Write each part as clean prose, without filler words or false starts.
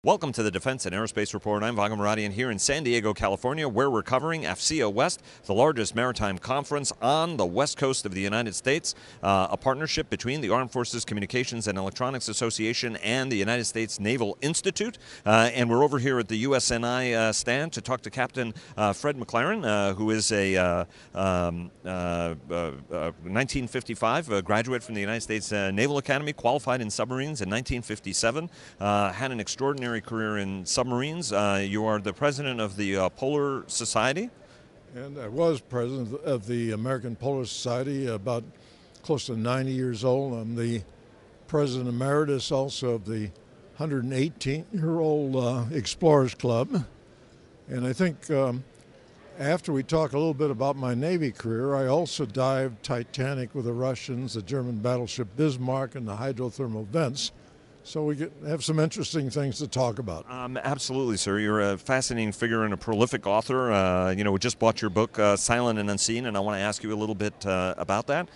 Welcome to the Defense and Aerospace Report. I'm Vago Muradian here in San Diego, California, where we're covering AFCEA West, the largest maritime conference on the west coast of the United States, a partnership between the Armed Forces Communications and Electronics Association and the United States Naval Institute. And we're over here at the USNI stand to talk to Captain Fred McLaren, who is a 1955 graduate from the United States Naval Academy, qualified in submarines in 1957, had an extraordinary career in submarines. You are the president of the Polar Society. And I was president of the American Polar Society, about close to 90 years old. I'm the president emeritus also of the 118-year-old Explorers Club. And I think after we talk a little bit about my Navy career, I also dived Titanic with the Russians, the German battleship Bismarck, and the hydrothermal vents. So we have some interesting things to talk about. Absolutely, sir. You're a fascinating figure and a prolific author. We just bought your book, Silent and Unseen, and I want to ask you a little bit about that.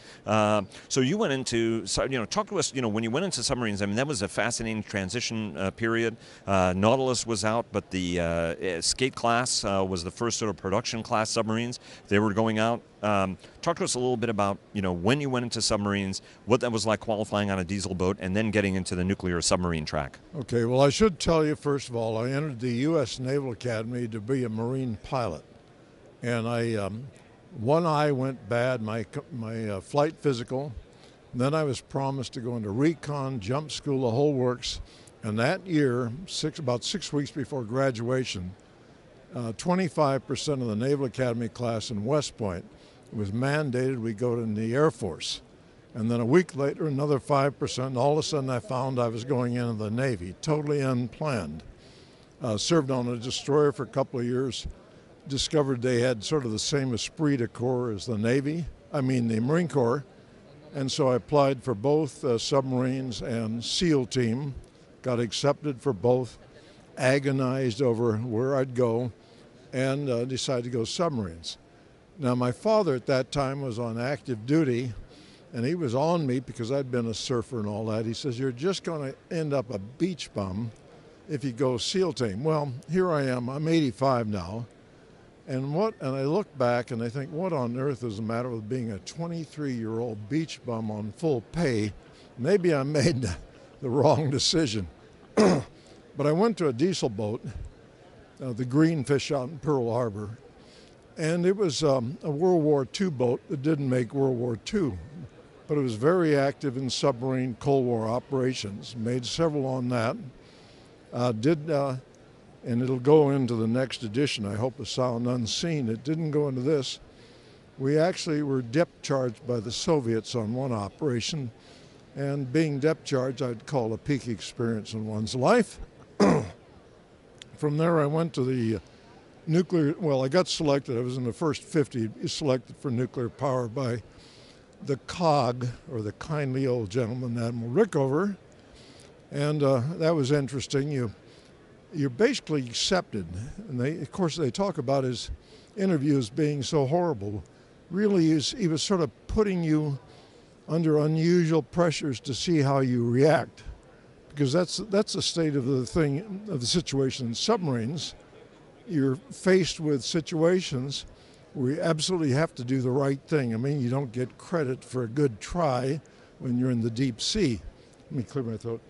So you went into, talk to us, when you went into submarines. I mean, that was a fascinating transition period. Nautilus was out, but the Skate class was the first sort of production class submarines. They were going out. Talk to us a little bit about, when you went into submarines, what that was like qualifying on a diesel boat, and then getting into the nuclear submarine track. Okay, well, I should tell you, first of all, I entered the U.S. Naval Academy to be a Marine pilot. And one eye went bad, my flight physical. Then I was promised to go into recon, jump school, the whole works. And that year, about 6 weeks before graduation, 25% of the Naval Academy class in West Point, it was mandated we go to the Air Force. And then a week later, another 5%, and all of a sudden I found I was going into the Navy, totally unplanned. Served on a destroyer for a couple of years, discovered they had sort of the same esprit de corps as the Marine Corps. And so I applied for both submarines and SEAL team, got accepted for both, agonized over where I'd go, and decided to go submarines. Now, my father at that time was on active duty, and he was on me because I'd been a surfer and all that. He says, "You're just going to end up a beach bum if you go SEAL team." Well, here I am. I'm 85 now. And I look back and I think, what on earth is the matter with being a 23-year-old beach bum on full pay? Maybe I made the wrong decision. But I went to a diesel boat, the Greenfish out in Pearl Harbor, and it was a World War II boat that didn't make World War II, but it was very active in submarine Cold War operations. Made several on that. And it'll go into the next edition, I hope, of Silent Unseen. It didn't go into this. We actually were depth charged by the Soviets on one operation, and being depth charged I'd call a peak experience in one's life. From there I went to the I got selected. I was in the first 50 selected for nuclear power by the COG, or the kindly old gentleman, Admiral Rickover. And that was interesting. You're basically accepted. And of course, they talk about his interviews being so horrible. Really, he was sort of putting you under unusual pressures to see how you react. Because that's the state of the situation in submarines. You're faced with situations where you absolutely have to do the right thing. I mean, you don't get credit for a good try when you're in the deep sea. Let me clear my throat.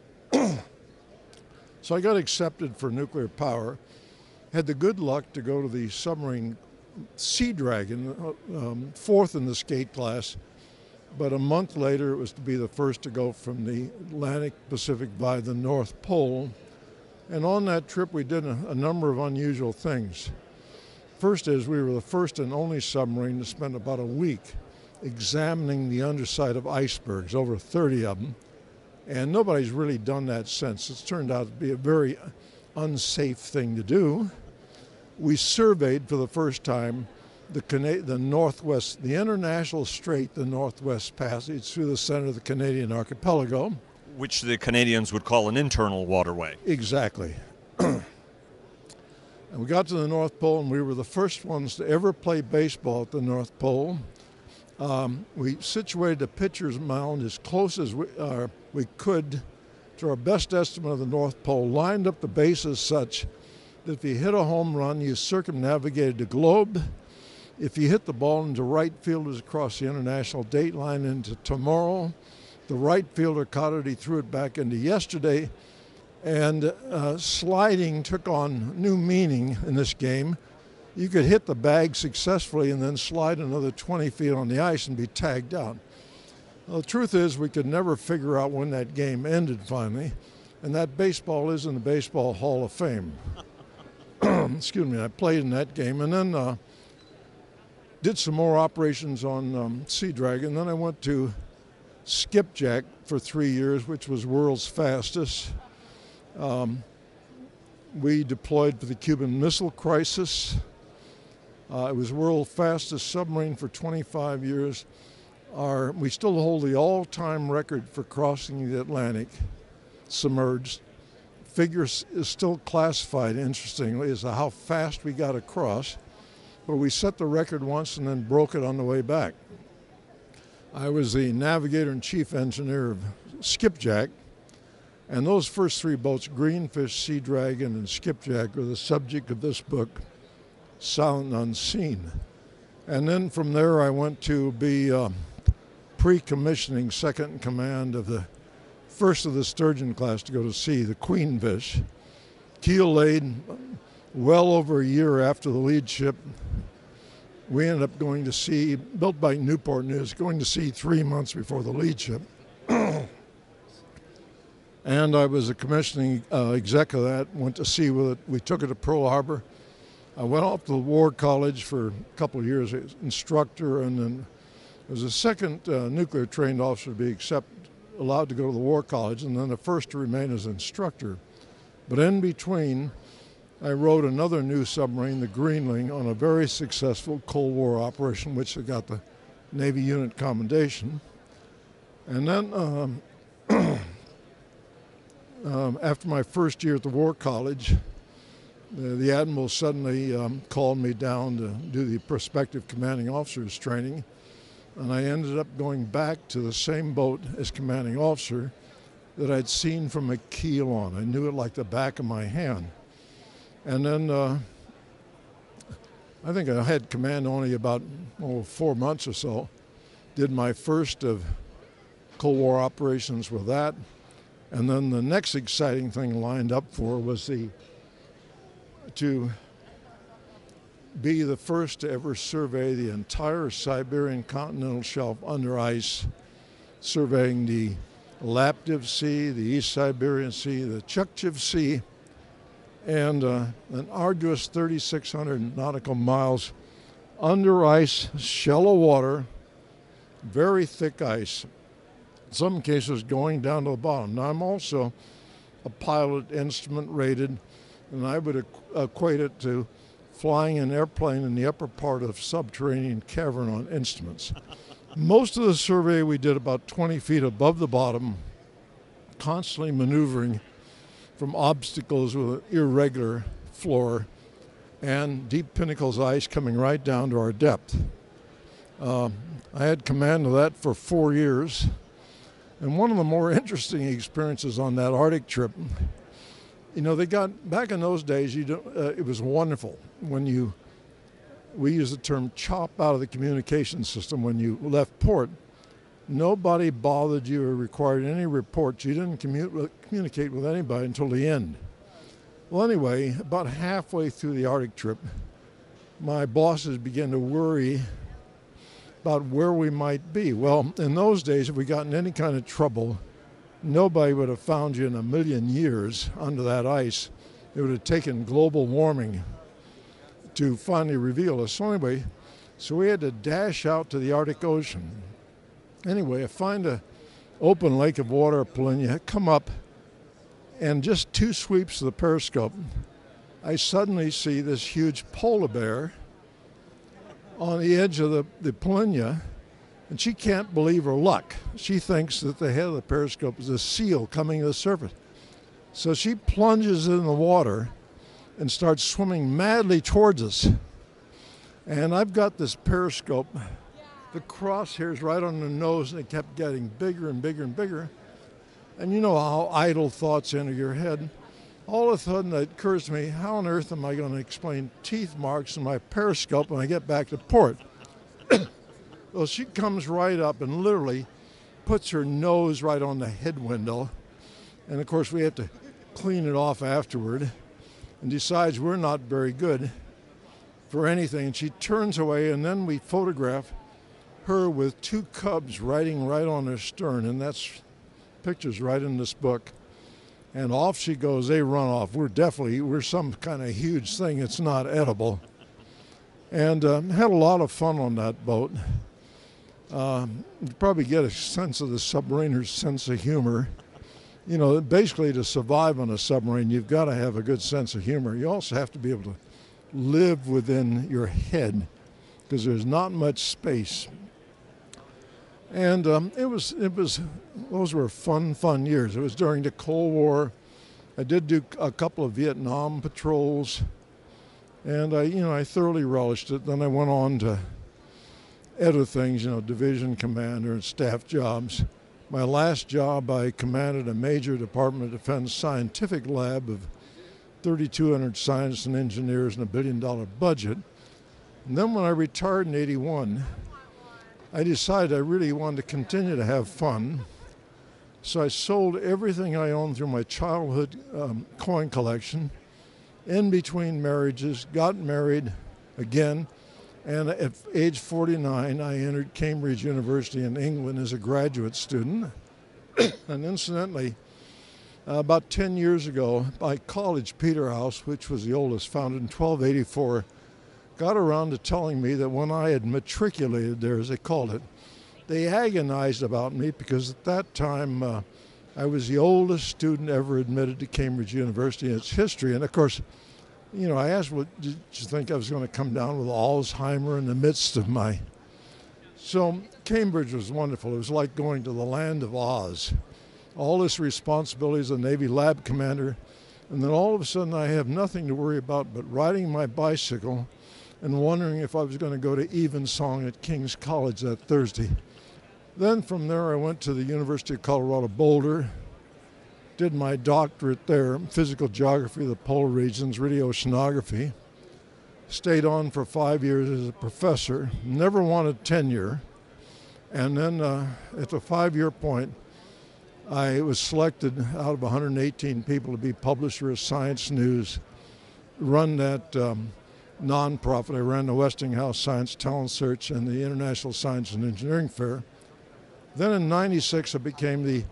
So I got accepted for nuclear power. Had the good luck to go to the submarine Sea Dragon, fourth in the Skate class. But a month later, it was to be the first to go from the Atlantic Pacific by the North Pole. And on that trip, we did a number of unusual things. First is we were the first and only submarine to spend about a week examining the underside of icebergs, over 30 of them. And nobody's really done that since. It's turned out to be a very unsafe thing to do. We surveyed for the first time the Northwest, the International Strait, the Northwest Passage through the center of the Canadian archipelago. Which the Canadians would call an internal waterway. Exactly. And we got to the North Pole, and we were the first ones to ever play baseball at the North Pole. We situated a pitcher's mound as close as we could to our best estimate of the North Pole, lined up the bases such that if you hit a home run, you circumnavigated the globe. If you hit the ball into right fielders across the international date line into tomorrow, the right fielder caught it, he threw it back into yesterday. And sliding took on new meaning in this game. You could hit the bag successfully and then slide another 20 feet on the ice and be tagged out. Well, the truth is we could never figure out when that game ended finally, and that baseball is in the Baseball Hall of Fame. Excuse me, I played in that game and then did some more operations on Sea Dragon. Then I went to Skipjack for 3 years, which was world's fastest. We deployed for the Cuban Missile Crisis. It was world's fastest submarine for 25 years. We still hold the all-time record for crossing the Atlantic submerged. Figure is still classified, interestingly, as to how fast we got across. But we set the record once and then broke it on the way back. I was the navigator and chief engineer of Skipjack, and those first 3 boats, Greenfish, Sea Dragon, and Skipjack, are the subject of this book, Silent and Unseen. And then from there I went to be pre-commissioning second in command of the first of the Sturgeon class to go to sea, the Queenfish. Keel laid well over a year after the lead ship. We ended up going to sea, built by Newport News, going to sea 3 months before the lead ship. And I was a commissioning exec of that, went to sea with it. We took it to Pearl Harbor. I went off to the War College for a couple of years as instructor, and then was the second nuclear trained officer to be allowed to go to the War College, and then the first to remain as instructor. But in between, I rowed another new submarine, the Greenling, on a very successful Cold War operation, which I got the Navy Unit Commendation. And then after my first year at the War College, the Admiral suddenly called me down to do the prospective commanding officers training, and I ended up going back to the same boat as commanding officer that I'd seen from a keel on. I knew it like the back of my hand. And then I think I had command only about 4 months or so. Did my first of Cold War operations with that. And then the next exciting thing lined up for was to be the first to ever survey the entire Siberian continental shelf under ice, surveying the Laptev Sea, the East Siberian Sea, the Chukchiv Sea, and an arduous 3,600 nautical miles under ice, shallow water, very thick ice, in some cases going down to the bottom. Now, I'm also a pilot, instrument rated, and I would equate it to flying an airplane in the upper part of a subterranean cavern on instruments. Most of the survey we did about 20 feet above the bottom, constantly maneuvering from obstacles with an irregular floor and deep pinnacles of ice coming right down to our depth. I had command of that for 4 years. And one of the more interesting experiences on that Arctic trip, they got, back in those days, it was wonderful when we use the term chop out of the communication system when you left port. Nobody bothered you or required any reports. You didn't communicate with anybody until the end. Well, anyway, about halfway through the Arctic trip, my bosses began to worry about where we might be. Well, in those days, if we got in any kind of trouble, nobody would have found you in a million years under that ice. It would have taken global warming to finally reveal us. So anyway, we had to dash out to the Arctic Ocean. Anyway, I find an open lake of water, Polinia, come up, and just 2 sweeps of the periscope, I suddenly see this huge polar bear on the edge of the Polinia, and she can't believe her luck. She thinks that the head of the periscope is a seal coming to the surface. So she plunges in the water and starts swimming madly towards us. And I've got this periscope, the crosshairs right on the nose, and it kept getting bigger and bigger and bigger. And you know how idle thoughts enter your head. All of a sudden it occurs to me, how on earth am I going to explain teeth marks in my periscope when I get back to port? Well, she comes right up and literally puts her nose right on the head window. And of course we have to clean it off afterward, and decides we're not very good for anything. And she turns away, and then we photograph her with two cubs riding right on her stern, and that's pictures right in this book. And off she goes. They run off. We're some kind of huge thing. It's not edible. And had a lot of fun on that boat. You probably get a sense of the submariner's sense of humor. You know, basically to survive on a submarine, you've got to have a good sense of humor. You also have to be able to live within your head, because there's not much space. And those were fun years. It was during the Cold War. I did do a couple of Vietnam patrols, and I thoroughly relished it. Then I went on to other things, division commander and staff jobs. My last job, I commanded a major Department of Defense scientific lab of 3,200 scientists and engineers and $1 billion budget. And then when I retired in '81, I decided I really wanted to continue to have fun. So I sold everything I owned through my childhood coin collection, in between marriages, got married again, and at age 49, I entered Cambridge University in England as a graduate student. And incidentally, about 10 years ago, my college, Peterhouse, which was the oldest, founded in 1284, got around to telling me that when I had matriculated there, as they called it, they agonized about me because at that time I was the oldest student ever admitted to Cambridge University in its history. And of course, I asked, well, did you think I was going to come down with Alzheimer in the midst of my... So Cambridge was wonderful. It was like going to the land of Oz. All this responsibility as a Navy lab commander, and then all of a sudden I have nothing to worry about but riding my bicycle and wondering if I was going to go to Evensong at King's College that Thursday. Then from there I went to the University of Colorado Boulder, did my doctorate there, physical geography of the polar regions, radio oceanography. Stayed on for 5 years as a professor, never wanted tenure. And then at the 5-year point, I was selected out of 118 people to be publisher of Science News, run that nonprofit. I ran the Westinghouse Science Talent Search and the International Science and Engineering Fair. Then in '96, I became the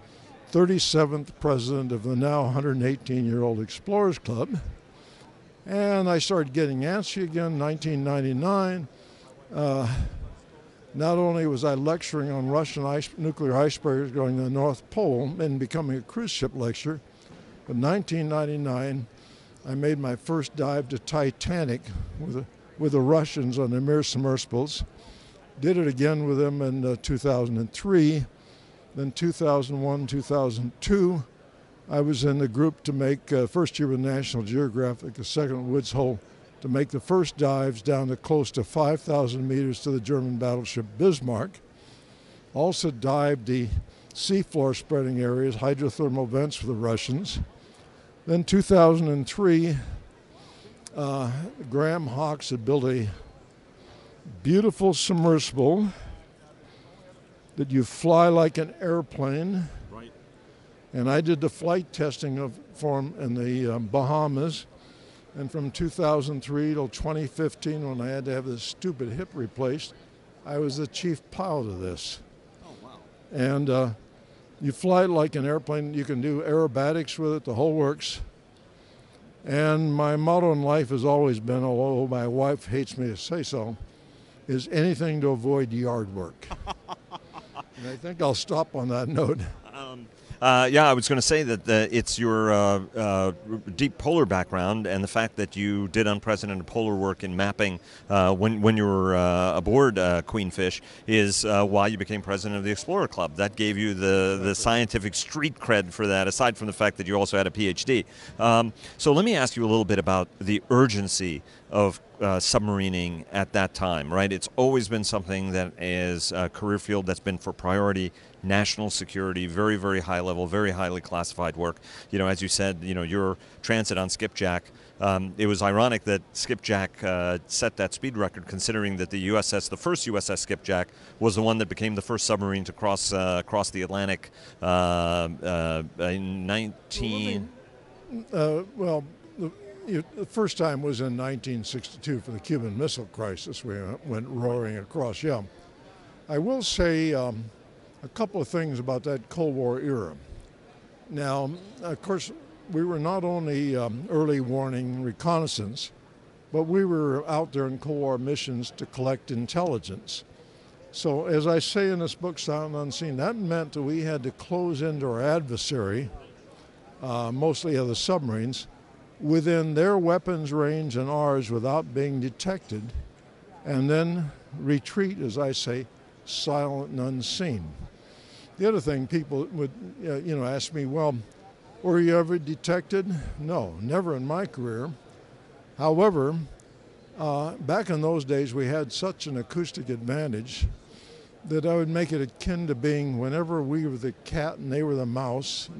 37th president of the now 118-year-old Explorers Club. And I started getting antsy again in 1999. Not only was I lecturing on Russian nuclear icebreakers going to the North Pole and becoming a cruise ship lecturer, but in 1999, I made my first dive to Titanic with the Russians on the Mir submersibles. Did it again with them in 2003. Then 2001, 2002, I was in the group to make first year with National Geographic, the second with Woods Hole, to make the first dives down to close to 5,000 meters to the German battleship Bismarck. Also dived the seafloor spreading areas, hydrothermal vents for the Russians. Then 2003, Graham Hawkes had built a beautiful submersible that you fly like an airplane. Right. And I did the flight testing for him in the Bahamas. And from 2003 till 2015, when I had to have this stupid hip replaced, I was the chief pilot of this. Oh, wow. And you fly it like an airplane. You can do aerobatics with it, the whole works. And my motto in life has always been, although my wife hates me to say so, is anything to avoid yard work. And I think I'll stop on that note. Yeah, I was going to say that it's your deep polar background and the fact that you did unprecedented polar work in mapping when you were aboard Queenfish is why you became president of the Explorer Club. That gave you the scientific street cred for that, aside from the fact that you also had a PhD. So let me ask you a little bit about the urgency of submarining at that time, right? It's always been something that is a career field that's been for priority national security, very, very high level, very highly classified work. As you said, your transit on Skipjack. It was ironic that Skipjack set that speed record, considering that the first USS Skipjack, was the one that became the first submarine to cross the Atlantic in 19. The first time was in 1962 for the Cuban Missile Crisis. We went roaring across. Yeah, I will say a couple of things about that Cold War era. Now, of course, we were not only early warning reconnaissance, but we were out there in Cold War missions to collect intelligence. So as I say in this book, Silent and Unseen, that meant that we had to close into our adversary, mostly of the submarines, within their weapons range and ours without being detected, and then retreat, as I say, silent and unseen. The other thing people would ask me, well, were you ever detected? No, never in my career. However, back in those days we had such an acoustic advantage that I would make it akin to being, whenever we were the cat and they were the mouse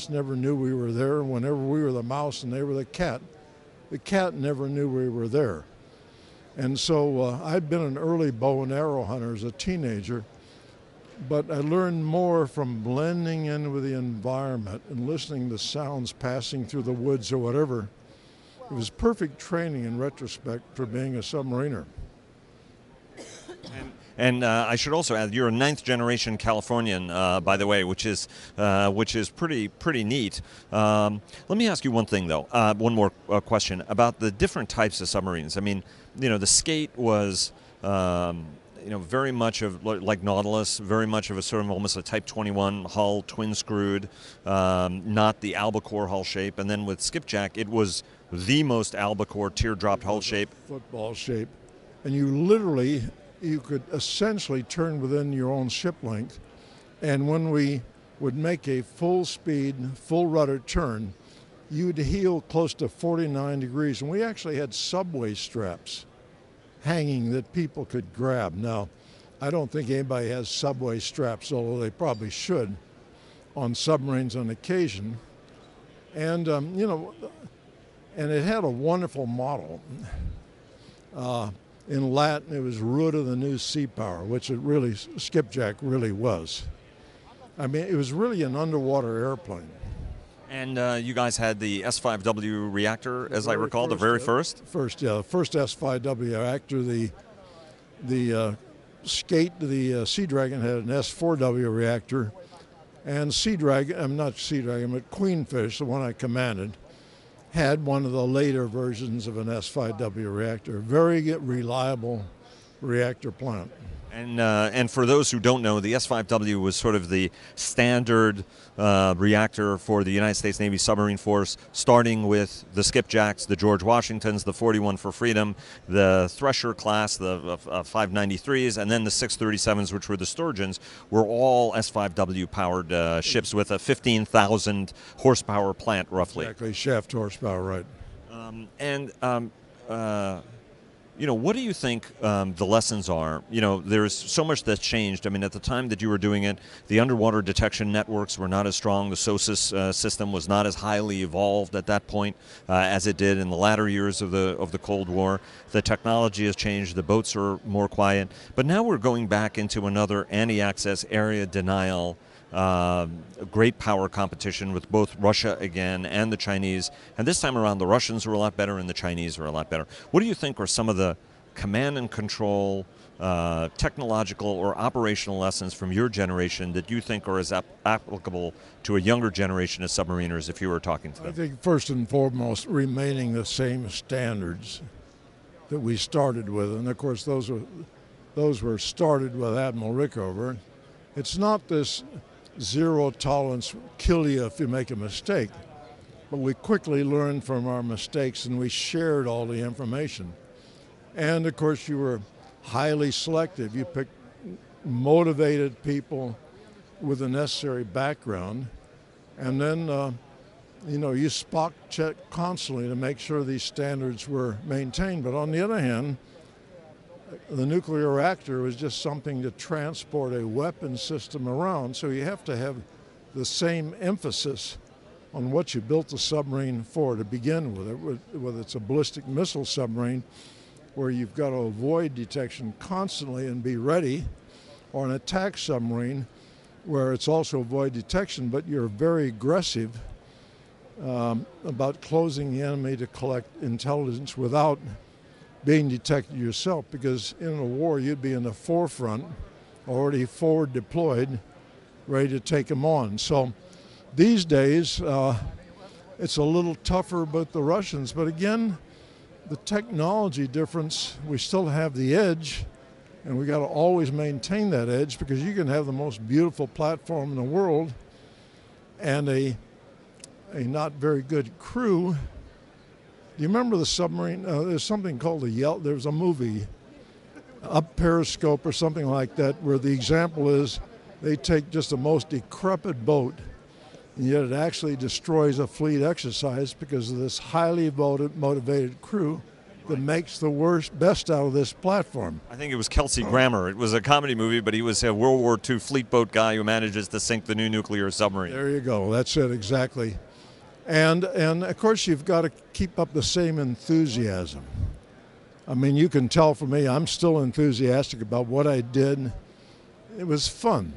never knew we were there, and whenever we were the mouse and they were the cat never knew we were there. And so I'd been an early bow and arrow hunter as a teenager, but I learned more from blending in with the environment and listening to sounds passing through the woods or whatever. It was perfect training in retrospect for being a submariner. And I should also add, you're a 9th generation Californian, by the way, which is pretty neat. Let me ask you one thing, though. One more question about the different types of submarines. I mean, the Skate was, very much of like Nautilus, very much of a sort of almost a Type 21 hull, twin screwed, not the albacore hull shape. And then with Skipjack, it was the most albacore teardrop hull shape, football shape, and you could essentially turn within your own ship length. And when we would make a full speed, full rudder turn, you'd heel close to 49 degrees. And we actually had subway straps hanging that people could grab. Now, I don't think anybody has subway straps, although they probably should, on submarines on occasion. And, and it had a wonderful model. In Latin, it was root of the new sea power, which Skipjack really was. I mean, it was really an underwater airplane. And you guys had the S5W reactor, as I recall, the very first? The first S5W reactor. The Skate, the Sea Dragon, had an S4W reactor. And but Queenfish, the one I commanded, had one of the later versions of an S5W reactor. Very reliable reactor plant. And for those who don't know, the S5W was sort of the standard reactor for the United States Navy submarine force, starting with the Skipjacks, the George Washingtons, the 41 for Freedom, the Thresher class, the 593s, and then the 637s, which were the Sturgeons, were all S5W powered ships with a 15,000 horsepower plant, roughly. Exactly, shaft horsepower, right. What do you think the lessons are? There's so much that's changed. I mean, at the time that you were doing it, the underwater detection networks were not as strong. The SOSUS system was not as highly evolved at that point as it did in the latter years of the Cold War. The technology has changed. The boats are more quiet. But now we're going back into another anti-access area denial, great power competition with both Russia again and the Chinese. And this time around, the Russians are a lot better and the Chinese are a lot better. What do you think are some of the command and control, technological or operational lessons from your generation that you think are as applicable to a younger generation of submariners if you were talking to them? I think first and foremost, remaining the same standards that we started with. And of course, those were started with Admiral Rickover. It's not this zero tolerance, kill you if you make a mistake. But we quickly learned from our mistakes and we shared all the information. And of course you were highly selective. You picked motivated people with the necessary background. And then, you spot check constantly to make sure these standards were maintained. But on the other hand, the nuclear reactor was just something to transport a weapon system around. So you have to have the same emphasis on what you built the submarine for to begin with, whether it's a ballistic missile submarine where you've got to avoid detection constantly and be ready, or an attack submarine where it's also avoid detection, but you're very aggressive about closing the enemy to collect intelligence without being detected yourself, because in a war you'd be in the forefront, already forward deployed, ready to take them on. So these days it's a little tougher with the Russians, but again, the technology difference, we still have the edge, and we got to always maintain that edge, because you can have the most beautiful platform in the world and a not very good crew. Do you remember the submarine? There's something called there's a movie, Up Periscope or something like that, where the example is they take just the most decrepit boat, and yet it actually destroys a fleet exercise because of this highly motivated crew that makes the best out of this platform. I think it was Kelsey Grammer. It was a comedy movie, but he was a World War II fleet boat guy who manages to sink the new nuclear submarine. There you go. That's it, exactly. And of course, you've got to keep up the same enthusiasm. I mean, you can tell from me, I'm still enthusiastic about what I did. It was fun.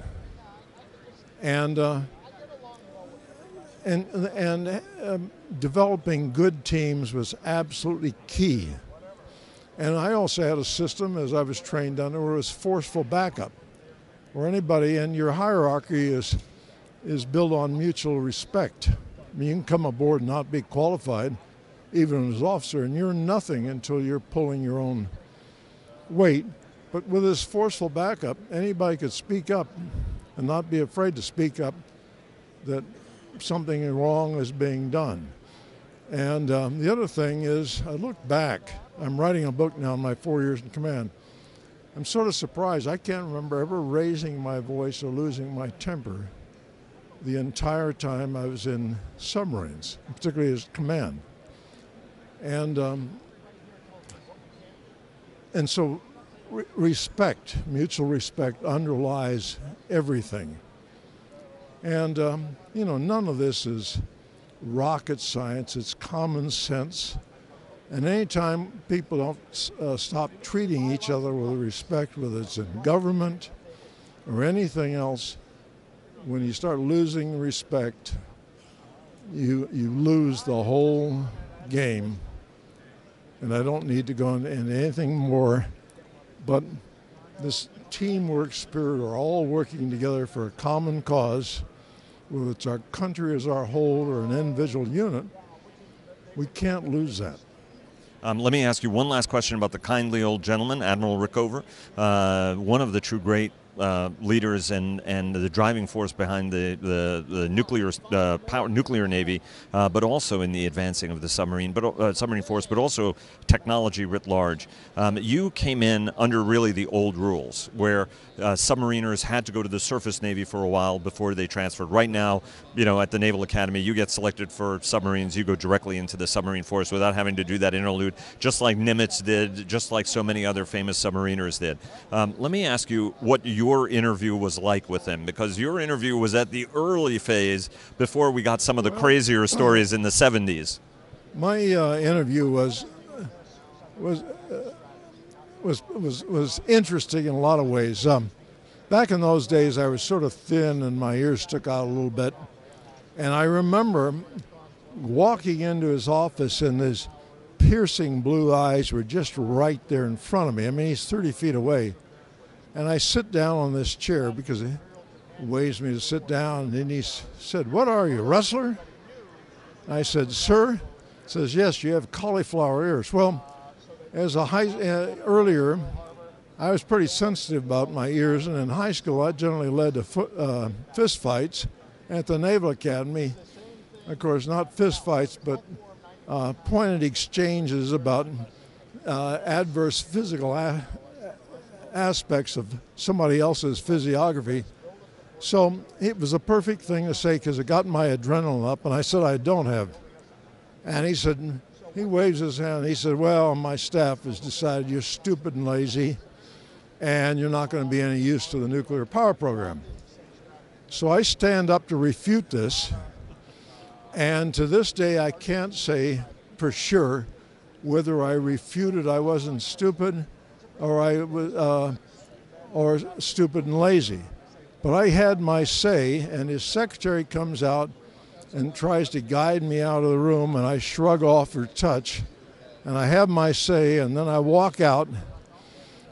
And developing good teams was absolutely key. And I also had a system, as I was trained under, where it was forceful backup, where anybody in your hierarchy is built on mutual respect. I mean, you can come aboard and not be qualified, even as an officer, and you're nothing until you're pulling your own weight. But with this forceful backup, anybody could speak up and not be afraid to speak up that something wrong is being done. And the other thing is, I look back. I'm writing a book now in my 4 years in command. I'm sort of surprised. I can't remember ever raising my voice or losing my temper the entire time I was in submarines, particularly as command. And so respect, mutual respect underlies everything. And, none of this is rocket science, it's common sense. And anytime people don't stop treating each other with respect, whether it's in government or anything else, when you start losing respect, you lose the whole game. And I don't need to go into anything more, but this teamwork spirit, are all working together for a common cause, whether it's our country as our whole or an individual unit, we can't lose that. Let me ask you one last question about the kindly old gentleman, Admiral Rickover, one of the true great leaders and the driving force behind the nuclear navy, but also in the advancing of the submarine force, but also technology writ large. You came in under really the old rules, where submariners had to go to the surface navy for a while before they transferred. Right now, at the Naval Academy, you get selected for submarines, you go directly into the submarine force without having to do that interlude, just like Nimitz did, just like so many other famous submariners did. Let me ask you what your interview was like with him, because your interview was at the early phase before we got some of the crazier stories in the 70s. My interview was interesting in a lot of ways. Back in those days, I was sort of thin and my ears stuck out a little bit. And I remember walking into his office and his piercing blue eyes were just right there in front of me. I mean, he's 30 feet away. And I sit down on this chair because he waves me to sit down. And then he said, "What are you, a wrestler?" I said, "Sir?" He says, "Yes, you have cauliflower ears." Well, as earlier, I was pretty sensitive about my ears, and in high school I generally led to fist fights. At the Naval Academy, of course, not fist fights, but pointed exchanges about adverse physical aspects of somebody else's physiography. So it was a perfect thing to say because it got my adrenaline up, and I said I don't have. And he waves his hand, he said, "Well, my staff has decided you're stupid and lazy, and you're not going to be any use to the nuclear power program. So I stand up to refute this, and to this day I can't say for sure whether I refuted I wasn't stupid or I was or stupid and lazy. But I had my say, and his secretary comes out and tries to guide me out of the room, and I shrug off her touch, and I have my say, and then I walk out,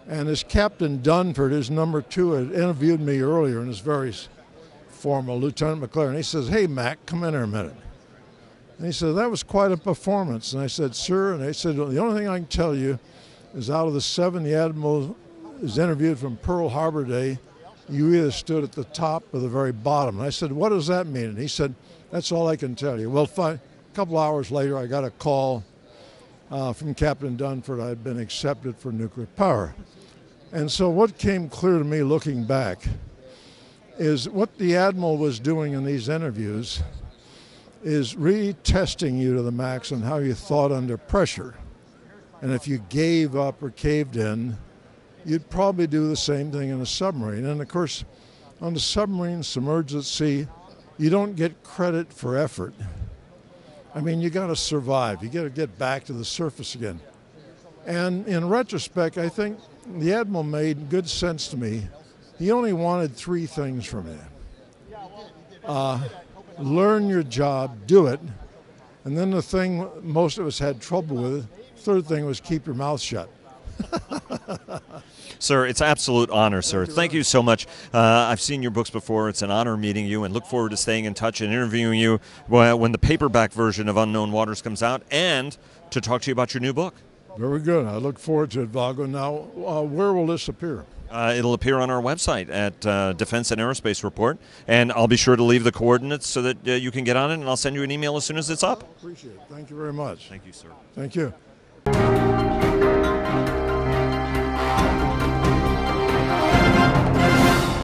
and this Captain Dunford, his number 2, had interviewed me earlier and is very formal, Lieutenant McLaren. He says, "Hey, Mac, come in here a minute." And he said, "That was quite a performance." And I said, "Sir," and they said, "The only thing I can tell you is out of the 7 the Admiral is interviewed from Pearl Harbor Day, you either stood at the top or the very bottom." And I said, "What does that mean?" And he said, "That's all I can tell you." Well, a couple hours later, I got a call from Captain Dunford. I had been accepted for nuclear power. And so what came clear to me looking back is what the Admiral was doing in these interviews is really testing you to the max on how you thought under pressure. And if you gave up or caved in, you'd probably do the same thing in a submarine. And of course, on the submarine submerged at sea, you don't get credit for effort. I mean, you got to survive. You got to get back to the surface again. And in retrospect, I think the Admiral made good sense to me. He only wanted 3 things from me. Learn your job, do it. And then the thing most of us had trouble with, third thing was keep your mouth shut. Sir, it's absolute honor, sir. Thank you so much. I've seen your books before. It's an honor meeting you, and look forward to staying in touch and interviewing you when the paperback version of Unknown Waters comes out, and to talk to you about your new book. Very good. I look forward to it, Vago. Now, where will this appear? It'll appear on our website at Defense and Aerospace Report, and I'll be sure to leave the coordinates so that you can get on it, and I'll send you an email as soon as it's up. Appreciate it. Thank you very much. Thank you, sir. Thank you.